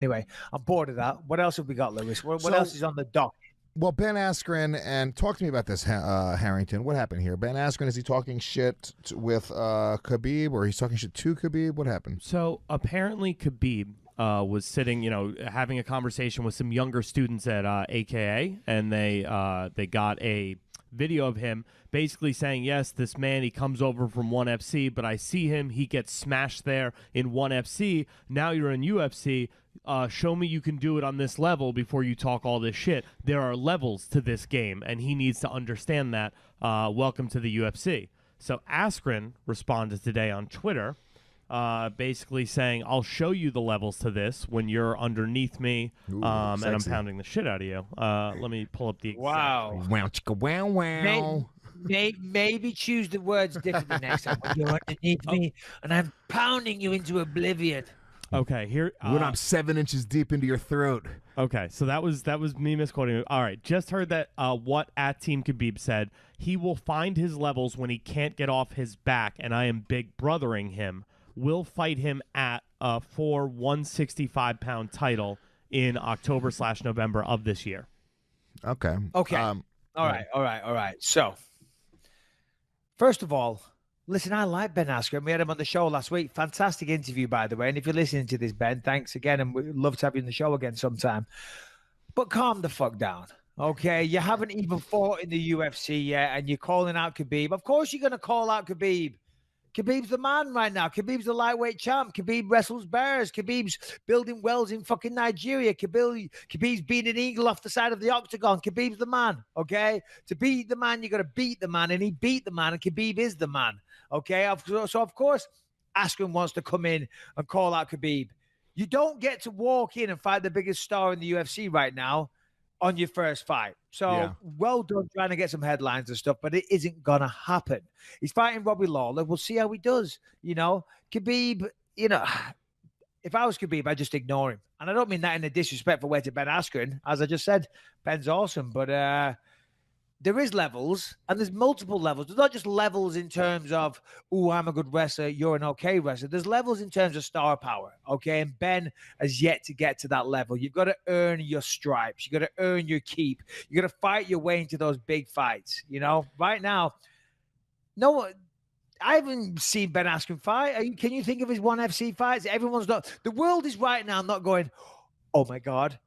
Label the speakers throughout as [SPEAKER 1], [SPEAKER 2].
[SPEAKER 1] Anyway, I'm bored of that. What else have we got, Lewis? What
[SPEAKER 2] So-
[SPEAKER 1] else is on the dock?
[SPEAKER 2] Well, Ben Askren, and talk to me about this, Harrington. What happened here? Ben Askren, is he talking shit with Khabib, or he's talking shit to Khabib? What happened?
[SPEAKER 3] So apparently Khabib was sitting, having a conversation with some younger students at AKA, and they got a video of him basically saying, yes, this man, he comes over from 1FC, but I see him, he gets smashed there in 1FC. Now you're in UFC. Show me you can do it on this level before you talk all this shit. There are levels to this game, and he needs to understand that. Welcome to the UFC. So Askren responded today on Twitter, basically saying, I'll show you the levels to this when you're underneath me, and I'm pounding the shit out of you. Let me pull up the exact.
[SPEAKER 1] Wow.
[SPEAKER 2] Wow, chicka, wow, wow.
[SPEAKER 1] Maybe choose the words differently next time. When you're underneath me, and I'm pounding you into oblivion.
[SPEAKER 3] Okay, here.
[SPEAKER 2] When I'm 7 inches deep into your throat.
[SPEAKER 3] Okay, so that was me misquoting it. All right, just heard that what at Team Khabib said. He will find his levels when he can't get off his back, and I am big brothering him. Will fight him at for 165-pound title in October/November of this year.
[SPEAKER 2] Okay.
[SPEAKER 1] Okay. All right. So, first of all, listen, I like Ben Askren. We had him on the show last week. Fantastic interview, by the way. And if you're listening to this, Ben, thanks again. And we'd love to have you on the show again sometime. But calm the fuck down, okay? You haven't even fought in the UFC yet, and you're calling out Khabib. Of course you're going to call out Khabib. Khabib's the man right now. Khabib's the lightweight champ. Khabib wrestles bears. Khabib's building wells in fucking Nigeria. Khabib's being an eagle off the side of the octagon. Khabib's the man, okay? To beat the man, you got to beat the man, and he beat the man, and Khabib is the man, okay? So, of course, Askren wants to come in and call out Khabib. You don't get to walk in and fight the biggest star in the UFC right now on your first fight. So well done trying to get some headlines and stuff, but it isn't going to happen. He's fighting Robbie Lawler. We'll see how he does. Khabib, if I was Khabib, I'd just ignore him. And I don't mean that in a disrespectful way to Ben Askren. As I just said, Ben's awesome, but there is levels, and there's multiple levels. There's not just levels in terms of, I'm a good wrestler, you're an okay wrestler. There's levels in terms of star power, okay? And Ben has yet to get to that level. You've got to earn your stripes. You've got to earn your keep. You've got to fight your way into those big fights, Right now, I haven't seen Ben Askren fight. Can you think of his 1FC fights? Everyone's not. The world is right now not going, oh, my God.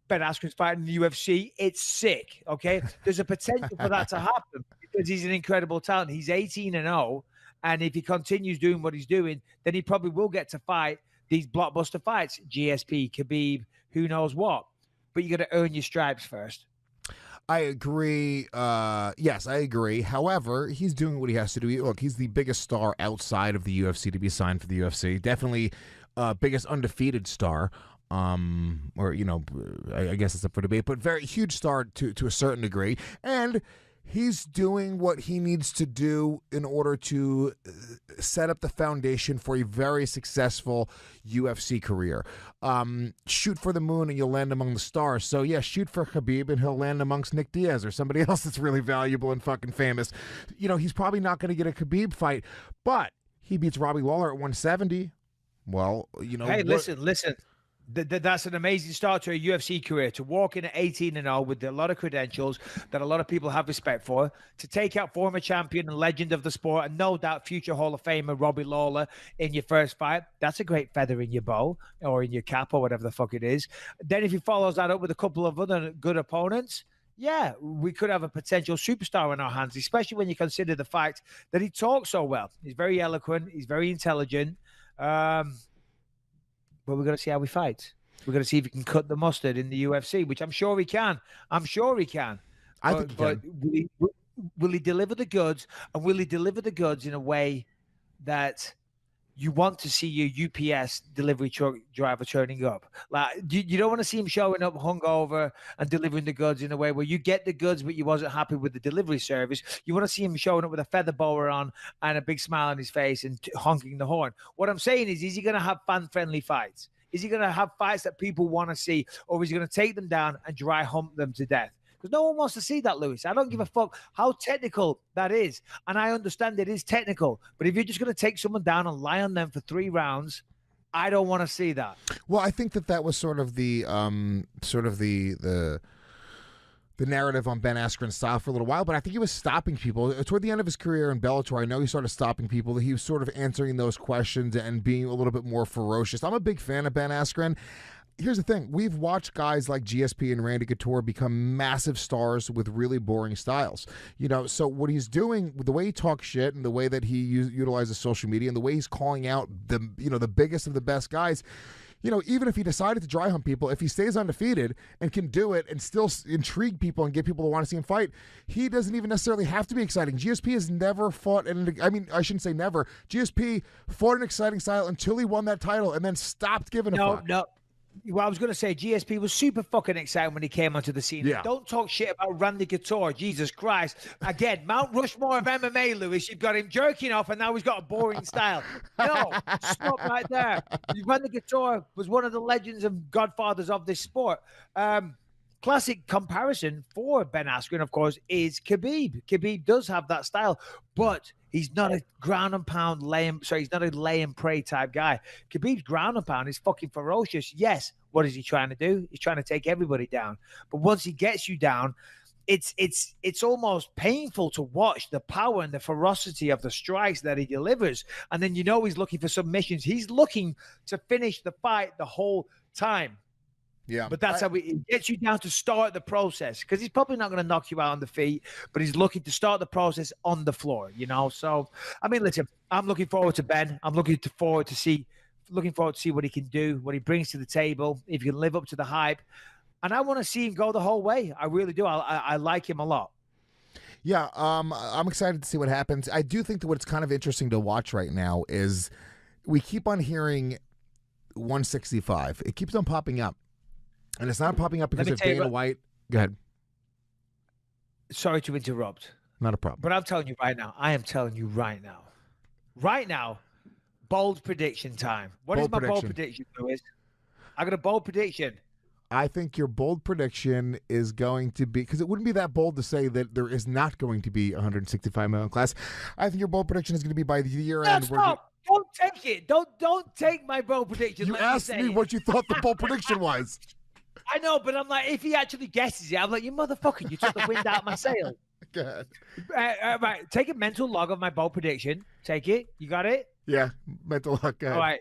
[SPEAKER 1] Ben Askren's fighting in the UFC. It's sick, okay? There's a potential for that to happen because he's an incredible talent. He's 18-0, and if he continues doing what he's doing, then he probably will get to fight these blockbuster fights, GSP, Khabib, who knows what. But you got to earn your stripes first.
[SPEAKER 2] I agree. Yes, I agree. However, he's doing what he has to do. Look, he's the biggest star outside of the UFC to be signed for the UFC. Definitely biggest undefeated star. Or I guess it's up for debate, but very huge star to a certain degree, and he's doing what he needs to do in order to set up the foundation for a very successful UFC career. Shoot for the moon and you'll land among the stars. So yeah, shoot for Khabib and he'll land amongst Nick Diaz or somebody else that's really valuable and fucking famous. He's probably not going to get a Khabib fight, but he beats Robbie Lawler at 170. Well,
[SPEAKER 1] Hey, listen. That's an amazing start to a UFC career, to walk in at 18-0 with a lot of credentials that a lot of people have respect for, to take out former champion and legend of the sport, and no doubt future Hall of Famer Robbie Lawler in your first fight. That's a great feather in your bow or in your cap or whatever the fuck it is. Then if he follows that up with a couple of other good opponents, yeah, we could have a potential superstar in our hands, especially when you consider the fact that he talks so well. He's very eloquent. He's very intelligent. But we're going to see how he fights. We're going to see if he can cut the mustard in the UFC, which I'm sure he can. I think he can. Will he deliver the goods? And will he deliver the goods in a way that you want to see your UPS delivery truck driver turning up? Like you don't want to see him showing up hungover and delivering the goods in a way where you get the goods, but you wasn't happy with the delivery service. You want to see him showing up with a feather boa on and a big smile on his face and honking the horn. What I'm saying is he going to have fan-friendly fights? Is he going to have fights that people want to see, or is he going to take them down and dry hump them to death? Because no one wants to see that, Lewis. I don't give a fuck how technical that is. And I understand it is technical. But if you're just going to take someone down and lie on them for 3 rounds, I don't want to see that.
[SPEAKER 2] Well, I think that was sort of the the narrative on Ben Askren's style for a little while, but I think he was stopping people. Toward the end of his career in Bellator, I know he started stopping people. He was sort of answering those questions and being a little bit more ferocious. I'm a big fan of Ben Askren. Here's the thing. We've watched guys like GSP and Randy Couture become massive stars with really boring styles. So what he's doing, the way he talks shit and the way that he utilizes social media and the way he's calling out the biggest of the best guys, even if he decided to dry hump people, if he stays undefeated and can do it and still intrigue people and get people to want to see him fight, he doesn't even necessarily have to be exciting. GSP has never fought, I shouldn't say never. GSP fought an exciting style until he won that title and then stopped giving a fuck.
[SPEAKER 1] No. Well, I was going to say GSP was super fucking exciting when he came onto the scene.
[SPEAKER 2] Yeah.
[SPEAKER 1] Don't talk shit about Randy Couture. Jesus Christ. Again, Mount Rushmore of MMA, Lewis. You've got him jerking off and now he's got a boring style. No, stop right there. Randy Couture was one of the legends and godfathers of this sport. Classic comparison for Ben Askren, of course, is Khabib. Khabib does have that style, but he's not a ground and pound he's not a lay and pray type guy. Khabib's ground and pound is fucking ferocious. Yes, what is he trying to do? He's trying to take everybody down. But once he gets you down, it's almost painful to watch the power and the ferocity of the strikes that he delivers. And then he's looking for submissions. He's looking to finish the fight the whole time.
[SPEAKER 2] Yeah,
[SPEAKER 1] but that's how it gets you down to start the process, because he's probably not going to knock you out on the feet, but he's looking to start the process on the floor, So, I mean, listen, I'm looking forward to Ben. I'm looking forward to see what he can do, what he brings to the table, if he can live up to the hype. And I want to see him go the whole way. I really do. I like him a lot.
[SPEAKER 2] Yeah, I'm excited to see what happens. I do think that what's kind of interesting to watch right now is we keep on hearing 165. It keeps on popping up. And it's not popping up because of Dana White. Go ahead.
[SPEAKER 1] Sorry to interrupt.
[SPEAKER 2] Not a problem.
[SPEAKER 1] But I'm telling you right now. I am telling you right now. Right now, bold prediction time. What is my bold prediction, Lewis? I got a bold prediction.
[SPEAKER 2] I think your bold prediction is going to be, because it wouldn't be that bold to say that there is not going to be a 165 million class. I think your bold prediction is going to be by the year end.
[SPEAKER 1] Stop. Don't take it. Don't take my bold prediction.
[SPEAKER 2] You asked me what you thought the bold prediction was.
[SPEAKER 1] I know, but I'm like, if he actually guesses it, I'm like, you motherfucker, you took the wind out of my sail.
[SPEAKER 2] Go
[SPEAKER 1] ahead. Right, take a mental log of my bold prediction. Take it. You got it?
[SPEAKER 2] Yeah, mental log. Go ahead.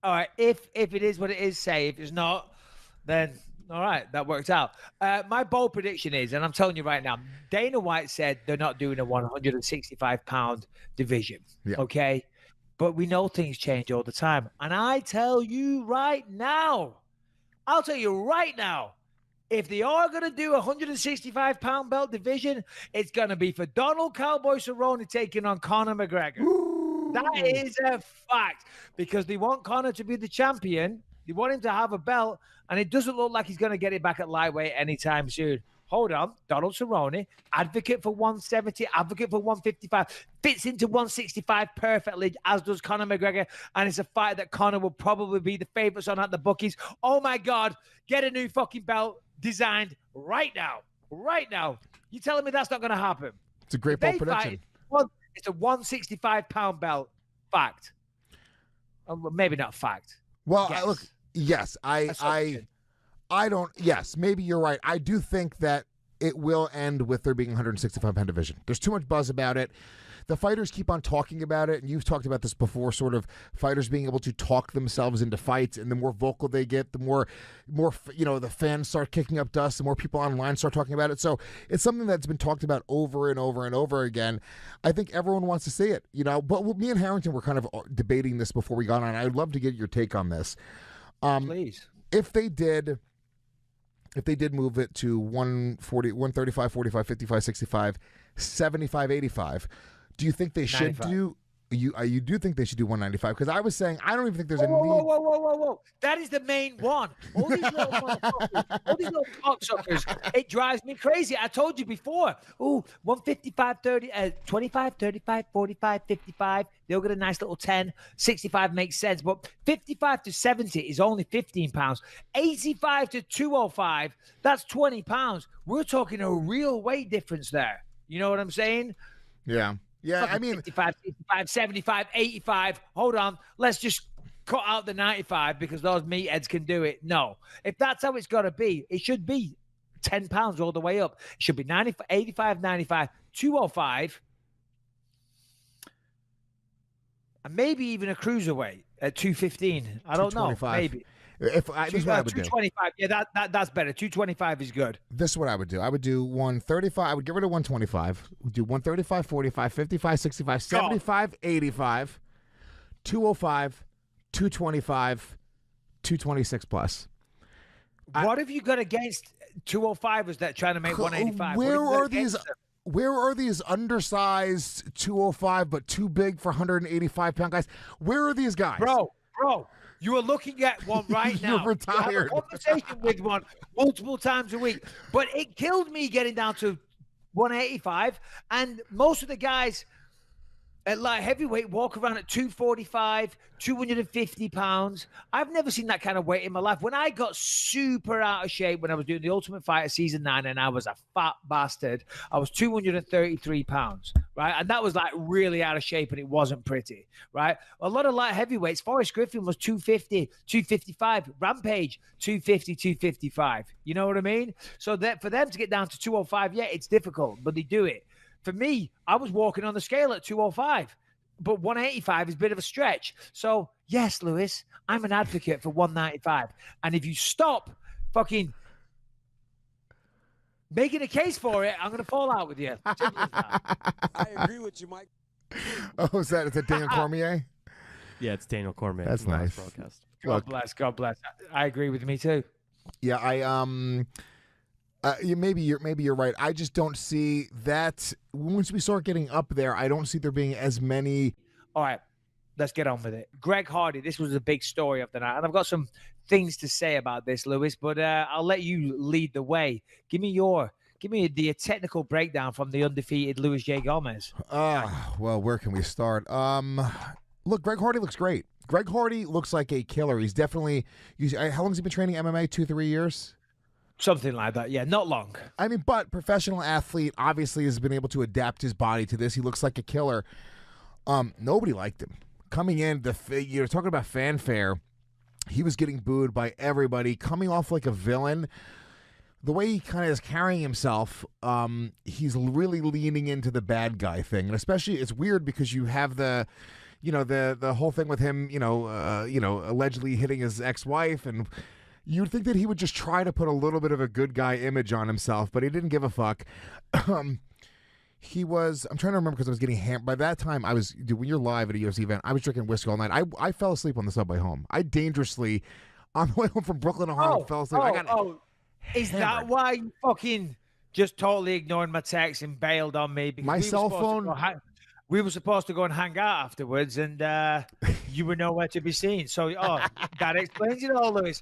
[SPEAKER 1] All right. If it is what it is, say. If it's not, then all right, that works out. My bold prediction is, and I'm telling you right now, Dana White said they're not doing a 165-pound division.
[SPEAKER 2] Yeah.
[SPEAKER 1] Okay? But we know things change all the time. And I tell you right now, if they are going to do a 165-pound belt division, it's going to be for Donald Cowboy Cerrone taking on Conor McGregor. Ooh. That is a fact, because they want Conor to be the champion. They want him to have a belt, and it doesn't look like he's going to get it back at lightweight anytime soon. Hold on. Donald Cerrone, advocate for 170, advocate for 155, fits into 165 perfectly, as does Conor McGregor. And it's a fight that Conor will probably be the favorites on at the bookies. Oh, my God. Get a new fucking belt designed right now. Right now. You telling me that's not going to happen?
[SPEAKER 2] It's a great bold prediction.
[SPEAKER 1] It's a 165-pound belt. Fact. Maybe not fact.
[SPEAKER 2] Well, look, yes, yes, maybe you're right. I do think that it will end with there being a 165-pound division. There's too much buzz about it. The fighters keep on talking about it, and you've talked about this before, sort of fighters being able to talk themselves into fights, and the more vocal they get, the more the fans start kicking up dust, the more people online start talking about it. So it's something that's been talked about over and over and over again. I think everyone wants to see it, But me and Harrington were kind of debating this before we got on. I'd love to get your take on this.
[SPEAKER 1] Please.
[SPEAKER 2] If they did move it to 140, 135, 45, 55, 65, 75, 85, do you think they should 95. You do think they should do 195? Because I was saying I don't even think there's a need.
[SPEAKER 1] Whoa. That is the main one. All these little motherfuckers, all these little cocksuckers, it drives me crazy. I told you before. Ooh, 155, 30, 25, 35, 45, 55. They'll get a nice little 10. 65 makes sense. But 55 to 70 is only 15 pounds. 85 to 205, that's 20 pounds. We're talking a real weight difference there. You know what I'm saying?
[SPEAKER 2] Yeah. Yeah, I mean,
[SPEAKER 1] 55, 65, 75, 85. Hold on. Let's just cut out the 95 because those meatheads can do it. No. If that's how it's got to be, it should be 10 pounds all the way up. It should be 90, 85, 95, 205, and maybe even a cruiserweight at 215. I don't know. Maybe.
[SPEAKER 2] If I, this is what I would do.
[SPEAKER 1] 225. Yeah, that's better. 225 is good.
[SPEAKER 2] This is what I would do. I would do 135. I would get rid of 125. Do 135, 45, 55, 65, 75, 85, 205, 225, 226 plus.
[SPEAKER 1] What have you got against 205ers that trying to make 185?
[SPEAKER 2] Where are these undersized 205 but too big for 185-pound guys? Where are these guys?
[SPEAKER 1] Bro, you are looking at one right now.
[SPEAKER 2] You're retired.
[SPEAKER 1] You have a conversation with one multiple times a week. But it killed me getting down to 185. And most of the guys at light heavyweight walk around at 245, 250 pounds. I've never seen that kind of weight in my life. When I got super out of shape when I was doing the Ultimate Fighter Season 9 and I was a fat bastard, I was 233 pounds, right? And that was like really out of shape and it wasn't pretty, right? A lot of light heavyweights, Forrest Griffin was 250, 255, Rampage, 250, 255. You know what I mean? So that for them to get down to 205, yeah, it's difficult, but they do it. For me, I was walking on the scale at 205, but 185 is a bit of a stretch. So, yes, Lewis, I'm an advocate for 195. And if you stop fucking making a case for it, I'm going to fall out with you.
[SPEAKER 4] I agree with you, Mike.
[SPEAKER 2] Oh, is that Daniel Cormier?
[SPEAKER 3] Yeah, it's Daniel Cormier.
[SPEAKER 2] That's nice.
[SPEAKER 3] Broadcast.
[SPEAKER 1] God bless. I agree with me too.
[SPEAKER 2] Yeah, maybe you're right. I just don't see that once we start getting up there. I don't see there being as many.
[SPEAKER 1] All right, let's get on with it. Greg Hardy. This was a big story of the night, and I've got some things to say about this, Lewis. But I'll let you lead the way. Give me the technical breakdown from the undefeated Luis J. Gomez.
[SPEAKER 2] Well, where can we start? Look, Greg Hardy looks great. Greg Hardy looks like a killer. He's definitely. How long has he been training MMA? 2-3 years.
[SPEAKER 1] Something like that, yeah, not long.
[SPEAKER 2] I mean, but professional athlete obviously has been able to adapt his body to this. He looks like a killer. Nobody liked him. Coming in, you're talking about fanfare. He was getting booed by everybody, coming off like a villain. The way he kind of is carrying himself, he's really leaning into the bad guy thing. And especially, it's weird because you have the whole thing with him, allegedly hitting his ex-wife, and you'd think that he would just try to put a little bit of a good guy image on himself, but he didn't give a fuck. I'm trying to remember because I was getting hammered. By that time, when you're live at a UFC event, I was drinking whiskey all night. I fell asleep on the subway home. I dangerously, on the way home from Brooklyn, Ohio, fell asleep.
[SPEAKER 1] Is that why you fucking just totally ignored my text and bailed on me? Because
[SPEAKER 2] my cell phone.
[SPEAKER 1] We were supposed to go and hang out afterwards, and you were nowhere to be seen. So, that explains it all, Lewis.